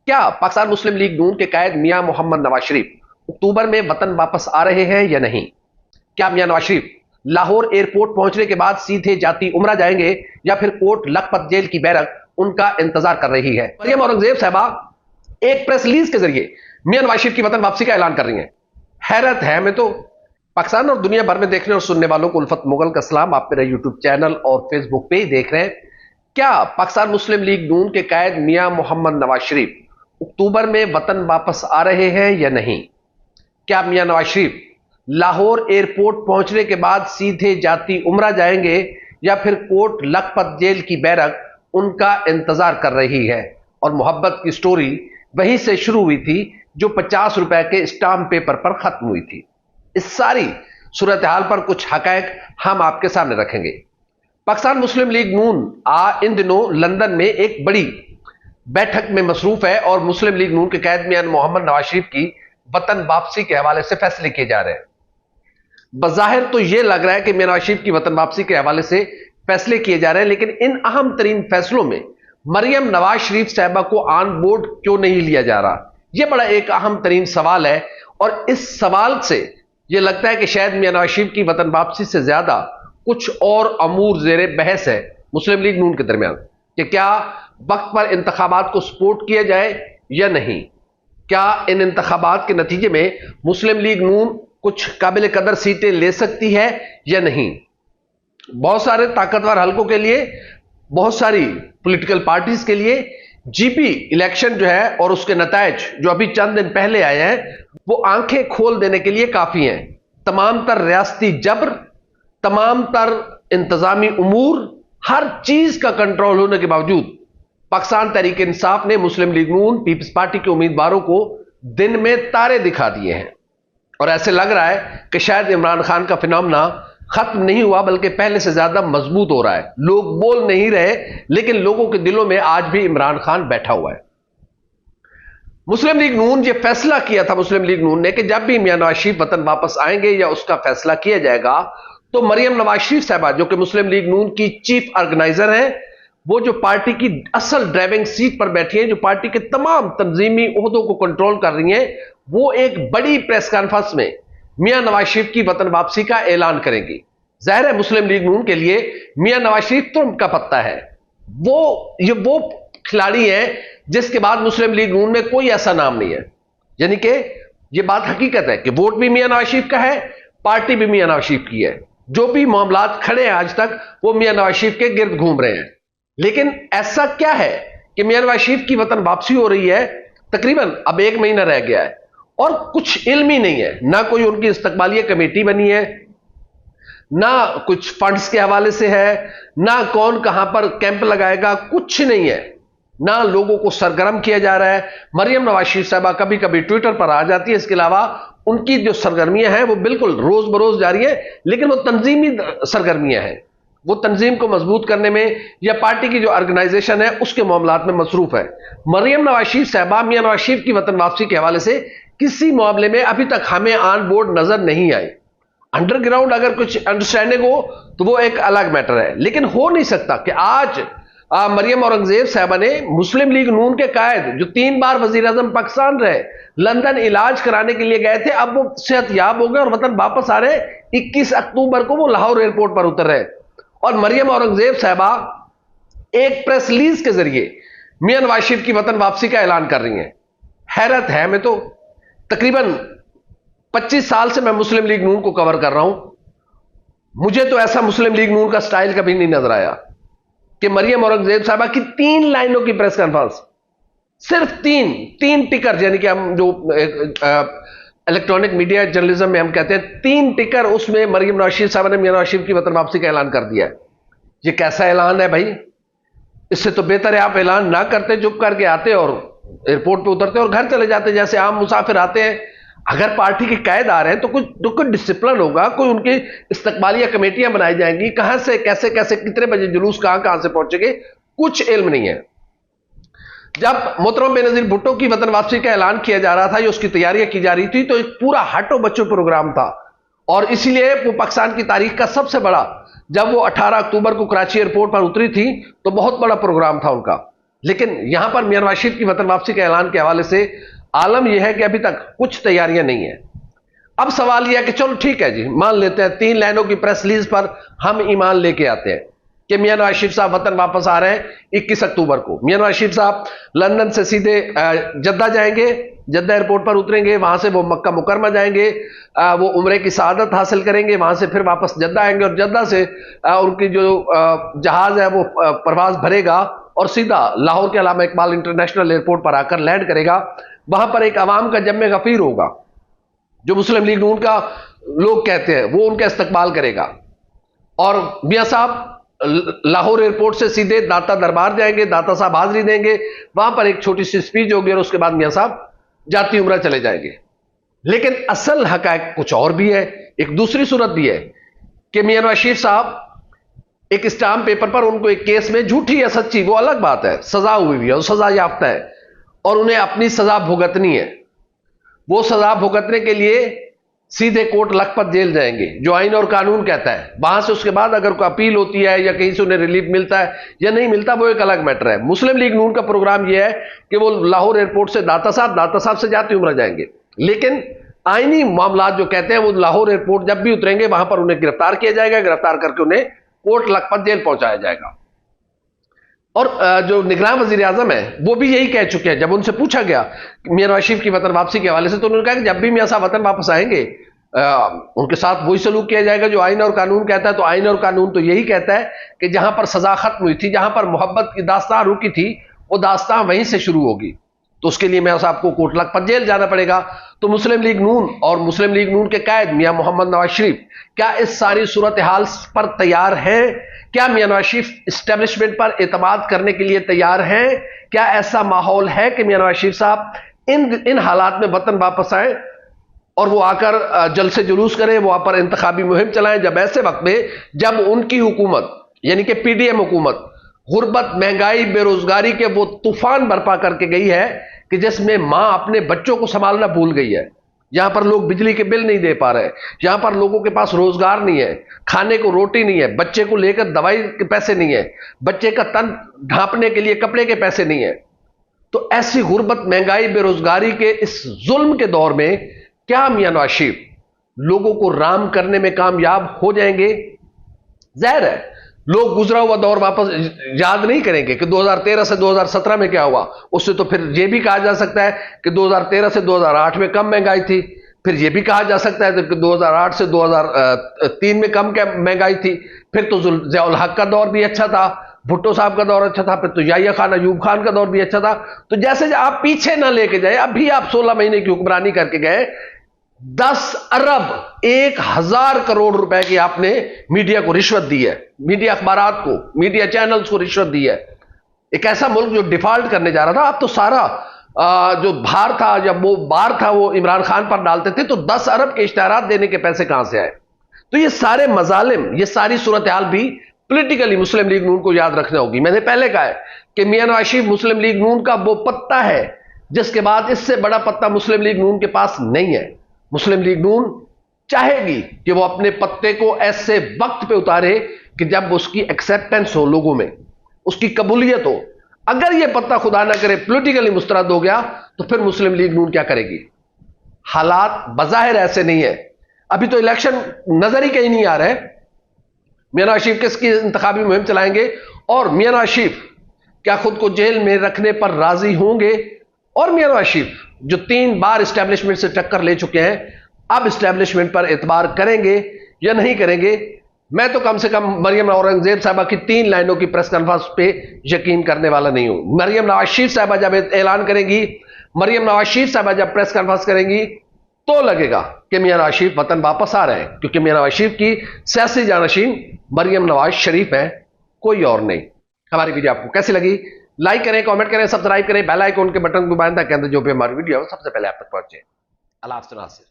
क्या पाकिस्तान मुस्लिम लीग नून के कायद मियां मोहम्मद नवाज शरीफ अक्टूबर में वतन वापस आ रहे हैं या नहीं? क्या मियां नवाज शरीफ लाहौर एयरपोर्ट पहुंचने के बाद सीधे जाती उमरा जाएंगे या फिर कोट लखपत जेल की बैरक उनका इंतजार कर रही है? मरियम औरंगजेब साहबा एक प्रेस रिलीज के जरिए मियां नवाज शरीफ की वतन वापसी का ऐलान कर रही हैं। हैरत है हमें तो। पाकिस्तान और दुनिया भर में देखने और सुनने वालों को उल्फत मुगल का सलाम। आप मेरा यूट्यूब चैनल और फेसबुक पे ही देख रहे हैं। क्या पाकिस्तान मुस्लिम लीग नून के कायद मियां मोहम्मद नवाज शरीफ अक्टूबर में वतन वापस आ रहे हैं या नहीं? क्या मियां नवाज शरीफ लाहौर एयरपोर्ट पहुंचने के बाद सीधे जाती उमरा जाएंगे या फिर कोट लखपत जेल की बैरक उनका इंतजार कर रही है? और मोहब्बत की स्टोरी वहीं से शुरू हुई थी जो 50 रुपए के स्टाम्प पेपर पर खत्म हुई थी। इस सारी सूरत हाल पर कुछ हकायक हम आपके सामने रखेंगे। पाकिस्तान मुस्लिम लीग नून इन दिनों लंदन में एक बड़ी बैठक में मसरूफ है और मुस्लिम लीग नून के कायद मियां मोहम्मद नवाज शरीफ की वतन वापसी के हवाले से फैसले किए जा रहे हैं। बज़ाहिर तो यह लग रहा है कि मियां नवाज शरीफ की वतन वापसी के हवाले से फैसले किए जा रहे हैं, लेकिन इन अहम तरीन फैसलों में मरियम नवाज शरीफ साहबा को ऑन बोर्ड क्यों नहीं लिया जा रहा? यह बड़ा एक अहम तरीन सवाल है और इस सवाल से यह लगता है कि शायद मियां नवाज शरीफ की वतन वापसी से ज्यादा कुछ और अमूर जेरे बहस है मुस्लिम लीग नून के दरमियान कि क्या वक्त पर इंतखाबात को सपोर्ट किया जाए या नहीं। क्या इन इंतखाबात के नतीजे में मुस्लिम लीग नून कुछ काबिल कदर सीटें ले सकती है या नहीं? बहुत सारे ताकतवर हलकों के लिए, बहुत सारी पॉलिटिकल पार्टीज के लिए जीपी इलेक्शन जो है और उसके नतायज जो अभी चंद दिन पहले आए हैं वो आंखें खोल देने के लिए काफी हैं। तमाम तर रियासती जबर, तमाम तर इंतजामी उमूर, हर चीज का कंट्रोल होने के बावजूद पाकिस्तान तहरीक इंसाफ ने मुस्लिम लीग नून पीपल्स पार्टी के उम्मीदवारों को दिन में तारे दिखा दिए हैं और ऐसे लग रहा है कि शायद इमरान खान का फिनोमेना खत्म नहीं हुआ बल्कि पहले से ज्यादा मजबूत हो रहा है। लोग बोल नहीं रहे लेकिन लोगों के दिलों में आज भी इमरान खान बैठा हुआ है। मुस्लिम लीग नून ये फैसला किया था मुस्लिम लीग नून ने कि जब भी मियां नवाज शरीफ वतन वापस आएंगे या उसका फैसला किया जाएगा तो मरियम नवाज शरीफ साहबा जो कि मुस्लिम लीग नून की चीफ ऑर्गेनाइजर है, वो जो पार्टी की असल ड्राइविंग सीट पर बैठी है, जो पार्टी के तमाम तंजीमी ओहदों को कंट्रोल कर रही हैं, वो एक बड़ी प्रेस कॉन्फ्रेंस में मियां नवाज शरीफ की वतन वापसी का ऐलान करेंगी। जाहिर है मुस्लिम लीग नून के लिए मियां नवाज शरीफ तो उनका पत्ता है। वो खिलाड़ी है जिसके बाद मुस्लिम लीग नून में कोई ऐसा नाम नहीं है। यानी कि यह बात हकीकत है कि वोट भी मियां नवाज शरीफ का है, पार्टी भी मियां नवाज शरीफ की है। जो भी मामलात खड़े हैं आज तक वो मियां नवाज शरीफ के गिर्द घूम रहे हैं। लेकिन ऐसा क्या है कि मियां नवाज शरीफ की वतन वापसी हो रही है, तकरीबन अब 1 महीना रह गया है और कुछ इल्म ही नहीं है। ना कोई उनकी इस्तकबालिया कमेटी बनी है, ना कुछ फंड्स के हवाले से है, ना कौन कहां पर कैंप लगाएगा, कुछ नहीं है। ना लोगों को सरगर्म किया जा रहा है। मरियम नवाज शरीफ साहबा कभी कभी ट्विटर पर आ जाती है, इसके अलावा उनकी जो सरगर्मियां हैं वो बिल्कुल रोज बरोज जारी है, लेकिन वो तंजीमी सरगर्मियां हैं। वो तंजीम को मजबूत करने में या पार्टी की जो ऑर्गेनाइजेशन है उसके मामलात में मसरूफ है। मरियम नवाज शरीफ साहबा मियां नवाज शरीफ की वतन वापसी के हवाले से किसी मामले में अभी तक हमें ऑन बोर्ड नजर नहीं आई। अंडरग्राउंड अगर कुछ अंडरस्टैंडिंग हो तो वो एक अलग मैटर है, लेकिन हो नहीं सकता कि आज मरियम औरंगजेब साहबा ने मुस्लिम लीग नून के कायद जो 3 बार वजीर आजम पाकिस्तान रहे, लंदन इलाज कराने के लिए गए थे, अब वो सेहतयाब हो गए और वतन वापस आ रहे। 21 अक्टूबर को वो लाहौर एयरपोर्ट पर उतर रहे और मरियम औरंगजेब साहबा एक प्रेस रिलीज के जरिए मियां नवाज शरीफ की वतन वापसी का ऐलान कर रही हैं। हैरत है हमें तो। तकरीबन 25 साल से मैं मुस्लिम लीग नून को कवर कर रहा हूं, मुझे तो ऐसा मुस्लिम लीग नून का स्टाइल कभी नहीं नजर आया कि मरियम औरंगजेब साहबा की 3 लाइनों की प्रेस कॉन्फ्रेंस, सिर्फ तीन टिकर, यानी कि हम जो इलेक्ट्रॉनिक मीडिया जर्नलिज्म में हम कहते हैं 3 टिकर, उसमें मरियम नवाज शरीफ साहबा ने मियां नवाज शरीफ की वतन वापसी का ऐलान कर दिया है। ये कैसा ऐलान है भाई? इससे तो बेहतर है आप ऐलान ना करते, चुप करके आते और एयरपोर्ट पे उतरते और घर चले जाते जैसे आम मुसाफिर आते हैं। अगर पार्टी के कायद आ रहे हैं तो कुछ डिसिप्लिन होगा, कोई उनकी इस्तकबालिया कमेटियां बनाई जाएंगी, कहां से कैसे कैसे कितने बजे जुलूस कहां से पहुंचेंगे, कुछ इल्म नहीं है। जब मोहतरम बेनजीर भुट्टो की वतन वापसी का ऐलान किया जा रहा था या उसकी तैयारियां की जा रही थी तो एक पूरा हटो बच्चों प्रोग्राम था और इसीलिए वो पाकिस्तान की तारीख का सबसे बड़ा, जब वो 18 अक्टूबर को कराची एयरपोर्ट पर उतरी थी तो बहुत बड़ा प्रोग्राम था उनका। लेकिन यहां पर मियां नवाज शरीफ की वतन वापसी के ऐलान के हवाले से आलम यह है कि अभी तक कुछ तैयारियां नहीं है। अब सवाल यह है कि चलो ठीक है जी, मान लेते हैं 3 लाइनों की प्रेस रिलीज पर हम ईमान लेके आते हैं कि मियां नवाज शरीफ साहब वतन वापस आ रहे हैं 21 अक्टूबर को। मियां नवाज शरीफ साहब लंदन से सीधे जद्दा जाएंगे, जद्दा एयरपोर्ट पर उतरेंगे, वहां से वो मक्का मुकरमा जाएंगे, वो उम्रे की सआदत हासिल करेंगे, वहां से फिर वापस जद्दा आएंगे और जद्दा से उनकी जो जहाज है वो प्रवास भरेगा और सीधा लाहौर के अल्लामा इकबाल इंटरनेशनल एयरपोर्ट पर आकर लैंड करेगा। वहां पर एक अवाम का जम्मे गफीर होगा, जो मुस्लिम लीग नून का लोग कहते हैं, वो उनका इस्तकबाल करेगा और मियां साहब लाहौर एयरपोर्ट से सीधे दाता दरबार जाएंगे, दाता साहब हाजिरी देंगे, वहां पर एक छोटी सी स्पीच होगी और उसके बाद मियां साहब जाती उम्रा चले जाएंगे। लेकिन असल हकायक कुछ और भी है। एक दूसरी सूरत भी है कि मियां नवाज शरीफ साहब एक स्टाम्प पेपर पर उनको एक केस में झूठी या सच्ची वो अलग बात है, सजा हुई भी है, सजा याफ्ता है और उन्हें अपनी सजा भुगतनी है। वो सजा भुगतने के लिए सीधे कोट लखपत जेल जाएंगे, जो आइन और कानून कहता है। वहां से उसके बाद अगर कोई अपील होती है या कहीं से उन्हें रिलीफ मिलता है या नहीं मिलता, वो एक अलग मैटर है। मुस्लिम लीग नून का प्रोग्राम यह है कि वो लाहौर एयरपोर्ट से दाता साहब से जाती उम्र जाएंगे, लेकिन आईनी मामला जो कहते हैं वो लाहौर एयरपोर्ट जब भी उतरेंगे वहां पर उन्हें गिरफ्तार किया जाएगा, गिरफ्तार करके उन्हें कोट लखपत जेल पहुंचाया जाएगा। और जो निगरान वजीर आजम है वो भी यही कह चुके हैं। जब उनसे पूछा गया मियां नवाज शरीफ की वतन वापसी के हवाले से, तो उन्होंने कहा कि जब भी मियां साहब वतन वापस आएंगे उनके साथ वही सलूक किया जाएगा जो आइन और कानून कहता है। तो आइन और कानून तो यही कहता है कि जहां पर सजा खत्म हुई थी, जहां पर मोहब्बत की दास्तां रुकी थी, वो दास्तां वहीं से शुरू होगी। तो उसके लिए मियां साहब को कोट लखपत जेल जाना पड़ेगा। तो मुस्लिम लीग नून और मुस्लिम लीग नून के कायद मियां मोहम्मद नवाज शरीफ क्या इस सारी सूरत हाल पर तैयार हैं? क्या मियां नवाज शरीफ इस्टेब्लिशमेंट पर एतमाद करने के लिए तैयार हैं? क्या ऐसा माहौल है कि मियां नवाज शरीफ साहब इन हालात में वतन वापस आए और वो आकर जल से जुलूस करें, वो वहां पर इंतखाबी मुहिम चलाएं, जब ऐसे वक्त में जब उनकी हुकूमत यानी कि पीडीएम हुकूमत गुर्बत, महंगाई, बेरोजगारी के वो तूफान बर्पा करके गई है कि जिसमें मां अपने बच्चों को संभालना भूल गई है। यहां पर लोग बिजली के बिल नहीं दे पा रहे, यहां पर लोगों के पास रोजगार नहीं है, खाने को रोटी नहीं है, बच्चे को लेकर दवाई के पैसे नहीं है, बच्चे का तन ढांपने के लिए कपड़े के पैसे नहीं है। तो ऐसी गुर्बत, महंगाई, बेरोजगारी के इस जुल्म के दौर में क्या मियां नवाज शरीफ लोगों को राम करने में कामयाब हो जाएंगे? जाहिर है लोग गुजरा हुआ दौर वापस याद नहीं करेंगे कि 2013 से 2017 में क्या हुआ। उससे तो फिर यह भी कहा जा सकता है कि 2013 से 2008 में कम महंगाई थी, फिर यह भी कहा जा सकता है कि 2008 से 2003 में कम महंगाई थी, फिर तो ज़ियाउल हक का दौर भी अच्छा था, भुट्टो साहब का दौर अच्छा था, फिर तो याहिया खान, अयूब खान का दौर भी अच्छा था। तो जैसे आप पीछे ना लेके जाए, अभी आप 16 महीने की हुक्मरानी करके गए, 10 अरब 1000 करोड़ रुपए की आपने मीडिया को रिश्वत दी है, मीडिया अखबारात को, मीडिया चैनल्स को रिश्वत दी है। एक ऐसा मुल्क जो डिफॉल्ट करने जा रहा था, आप तो सारा जो भार था, जब वो बार था वो इमरान खान पर डालते थे, तो 10 अरब के इश्तिहारात देने के पैसे कहां से आए? तो ये सारे मजालिम, ये सारी सूरत हाल भी पॉलिटिकली मुस्लिम लीग नून को याद रखना होगी। मैंने पहले कहा है कि मियां नवाज शरीफ मुस्लिम लीग नून का वो पत्ता है जिसके बाद इससे बड़ा पत्ता मुस्लिम लीग नून के पास नहीं है। मुस्लिम लीग नून चाहेगी कि वो अपने पत्ते को ऐसे वक्त पे उतारे कि जब उसकी एक्सेप्टेंस हो, लोगों में उसकी कबूलियत हो। अगर यह पत्ता खुदा ना करे पॉलिटिकली मुस्तरद हो गया तो फिर मुस्लिम लीग नून क्या करेगी? हालात बज़ाहिर ऐसे नहीं है, अभी तो इलेक्शन नजर ही कहीं नहीं आ रहा है। मियां नवाज शरीफ किसकी इंतखाबी मुहिम चलाएंगे और मियां नवाज शरीफ क्या खुद को जेल में रखने पर राजी होंगे? और मियां नवाज शरीफ जो 3 बार इस्टेब्लिशमेंट से टक्कर ले चुके हैं, अब इस्टेब्लिशमेंट पर एतबार करेंगे या नहीं करेंगे? मैं तो कम से कम मरियम औरंगजेब साहबा की 3 लाइनों की प्रेस कॉन्फ्रेंस पे यकीन करने वाला नहीं हूं। मरियम नवाज शरीफ साहबा जब ऐलान करेंगी, मरियम नवाज शरीफ साहबा जब प्रेस कॉन्फ्रेंस करेंगी, तो लगेगा कि मियां नवाज शरीफ वतन वापस आ रहे हैं, क्योंकि मियां नवाज शरीफ की सियासी जानशीन मरियम नवाज शरीफ है, कोई और नहीं। हमारी वीडियो आपको कैसी लगी? लाइक करें, कमेंट करें, सब्सक्राइब करें, बेल आइकन के बटन को दबाएं ताकि जो भी हमारी वीडियो है सबसे पहले आप तक पहुंचे। अल्लाह हाफ़िज़।